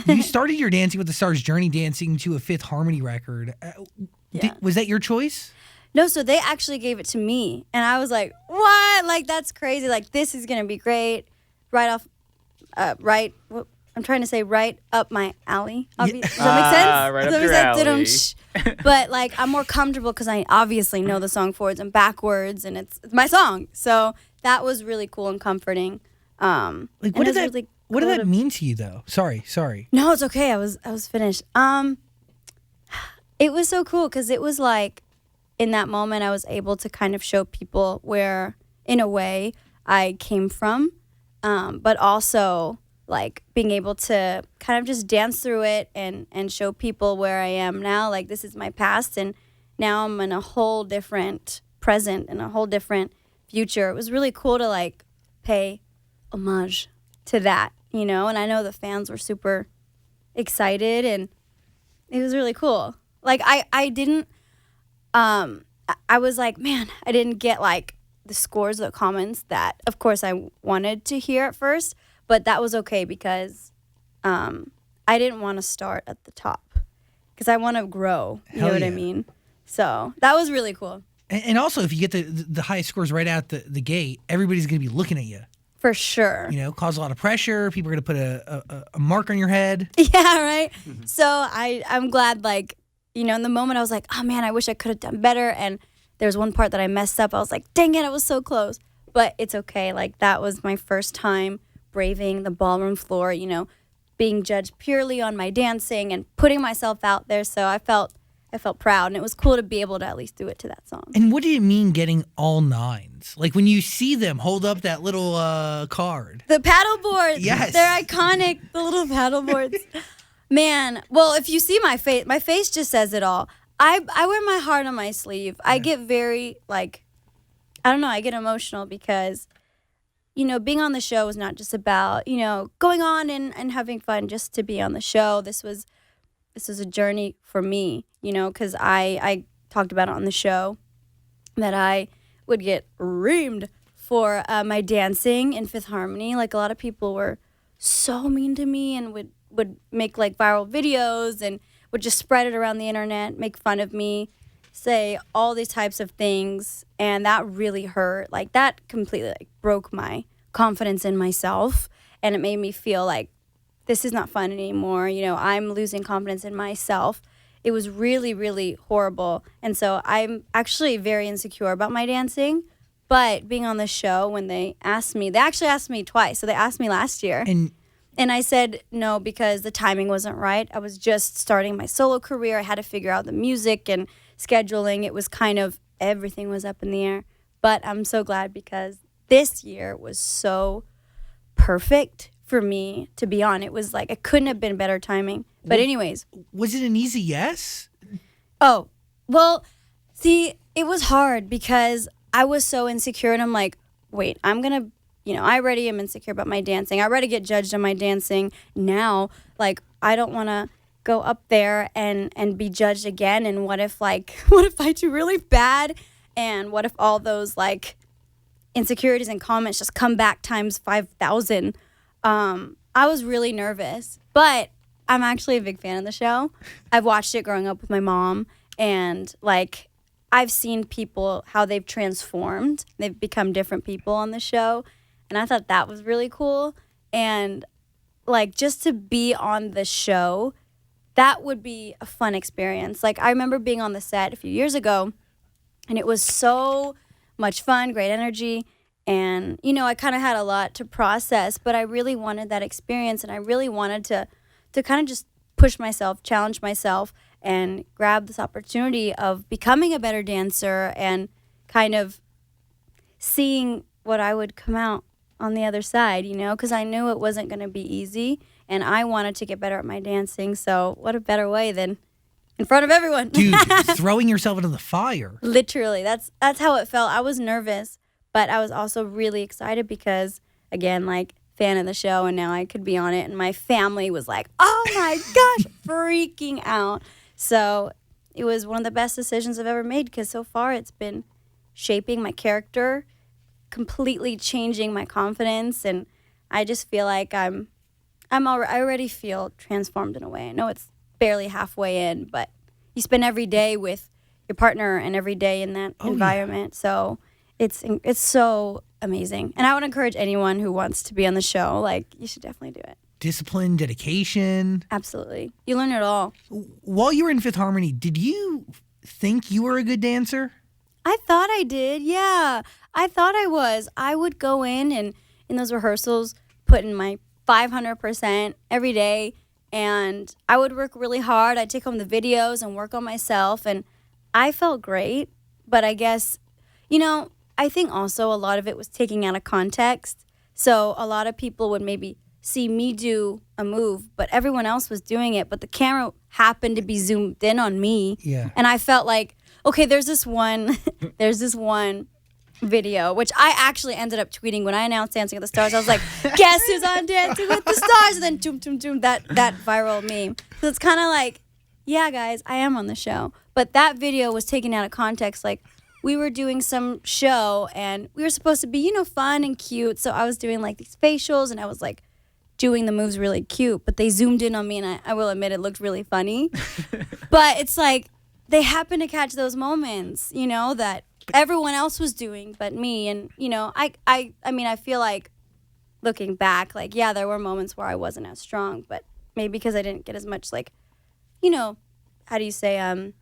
You started your Dancing with the Stars journey dancing to a Fifth Harmony record. Yeah. Was that your choice? No, so they actually gave it to me, and I was like, "What? Like that's crazy! Like this is gonna be great." Right off, I'm trying to say right up my alley. Does that make sense? Right Does up your that alley. make sense? But like, I'm more comfortable because I obviously know the song forwards and backwards, and it's my song. So that was really cool and comforting. Like, what did that mean to you, though? Sorry. No, it's okay. I was finished. It was so cool because it was like, in that moment, I was able to kind of show people where, in a way, I came from, but also like being able to kind of just dance through it and show people where I am now. Like, this is my past, and now I'm in a whole different present and a whole different future. It was really cool to like pay homage to that, you know, and I know the fans were super excited, and it was really cool. Like, I didn't, I was like, man, I didn't get like the scores, the comments that, of course, I wanted to hear at first, but that was okay because I didn't want to start at the top because I want to grow. You know what I mean? So that was really cool. And also, if you get the highest scores right out the gate, everybody's going to be looking at you. For sure. You know, cause a lot of pressure. People are going to put a mark on your head. Yeah, right? So I'm glad, like, you know, in the moment I was like, oh, man, I wish I could have done better. And there's one part that I messed up. I was like, dang it, I was so close. But it's okay. Like, that was my first time braving the ballroom floor, you know, being judged purely on my dancing and putting myself out there. So I felt proud, and it was cool to be able to at least do it to that song. And what did it mean getting all nines? Like when you see them hold up that little card. The paddle boards. Yes. They're iconic, the little paddle boards. Man, well, if you see my face just says it all. I wear my heart on my sleeve. Yeah. I get very, like, I don't know, I get emotional because, you know, being on the show was not just about, you know, going on and having fun just to be on the show. This was a journey for me, you know, because I talked about it on the show that I would get reamed for my dancing in Fifth Harmony. Like, a lot of people were so mean to me and would make like viral videos and would just spread it around the internet, make fun of me, say all these types of things, and that really hurt. Like, that completely like broke my confidence in myself, and it made me feel like this is not fun anymore. You know, I'm losing confidence in myself. It was really, really horrible. And so I'm actually very insecure about my dancing. But being on the show, when they actually asked me twice. So they asked me last year. And I said no because the timing wasn't right. I was just starting my solo career. I had to figure out the music and scheduling. It was kind of, everything was up in the air. But I'm so glad because this year was so perfect for me to be on. It was like, it couldn't have been better timing. But anyways. Was it an easy yes? Oh, well, see, it was hard because I was so insecure, and I'm like, wait, I'm going to, you know, I already am insecure about my dancing. I already get judged on my dancing. Now, like, I don't want to go up there and be judged again. And what if I do really bad? And what if all those, like, insecurities and comments just come back times 5,000? I was really nervous, but I'm actually a big fan of the show. I've watched it growing up with my mom, and like, I've seen people, how they've transformed. They've become different people on the show, and I thought that was really cool. And like, just to be on the show, that would be a fun experience. Like, I remember being on the set a few years ago, and it was so much fun, great energy. And, you know, I kind of had a lot to process, but I really wanted that experience, and I really wanted to kind of just push myself, challenge myself, and grab this opportunity of becoming a better dancer and kind of seeing what I would come out on the other side, you know, because I knew it wasn't going to be easy, and I wanted to get better at my dancing. So what a better way than in front of everyone. Dude, throwing yourself into the fire. Literally, that's how it felt. I was nervous, but I was also really excited because, again, like, fan of the show, and now I could be on it, and my family was like, oh my gosh, freaking out. So it was one of the best decisions I've ever made because so far it's been shaping my character, completely changing my confidence, and I just feel like I'm I already feel transformed in a way. I know it's barely halfway in, but you spend every day with your partner and every day in that environment. Yeah. So it's so amazing. And I would encourage anyone who wants to be on the show, like, you should definitely do it. Discipline, dedication. Absolutely. You learn it all. While you were in Fifth Harmony, did you think you were a good dancer? I thought I did, yeah. I thought I was. I would go in and in those rehearsals, put in my 500% every day, and I would work really hard. I'd take home the videos and work on myself, and I felt great. But I guess, I think also a lot of it was taking out of context. So a lot of people would maybe see me do a move, but everyone else was doing it, but the camera happened to be zoomed in on me. Yeah. And I felt like, okay, there's this one video, which I actually ended up tweeting when I announced Dancing with the Stars. I was like, guess who's on Dancing with the Stars? And then doom, doom, doom, that viral meme. So it's kind of like, yeah, guys, I am on the show. But that video was taken out of context. Like, we were doing some show, and we were supposed to be, fun and cute. So I was doing, like, these facials, and I was, like, doing the moves really cute. But they zoomed in on me, and I will admit it looked really funny. But it's like, they happened to catch those moments, that everyone else was doing but me. And, I feel like looking back, like, yeah, there were moments where I wasn't as strong, but maybe because I didn't get as much, like, how do you say,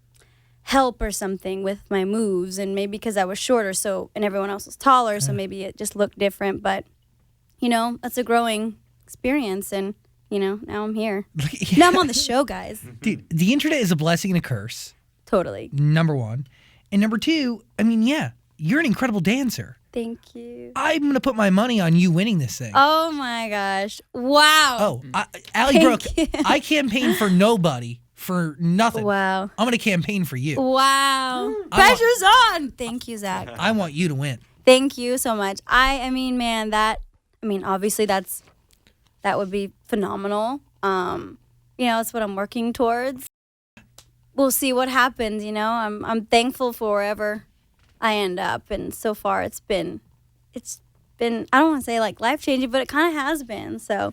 help or something with my moves, and maybe because I was shorter, and everyone else was taller, so maybe it just looked different. But, that's a growing experience, and, now I'm here. Yeah. Now I'm on the show, guys. Dude, the internet is a blessing and a curse. Totally. Number one. And number two, you're an incredible dancer. Thank you. I'm going to put my money on you winning this thing. Oh, my gosh. Wow. Oh, Allie Brooke, I campaign for nobody for nothing. Wow. I'm going to campaign for you. Wow. Pressure's on. Thank you, Zach. I want you to win. Thank you so much. Obviously that would be phenomenal. That's what I'm working towards. We'll see what happens, I'm thankful for wherever I end up, and so far it's been I don't want to say like life-changing, but it kind of has been. So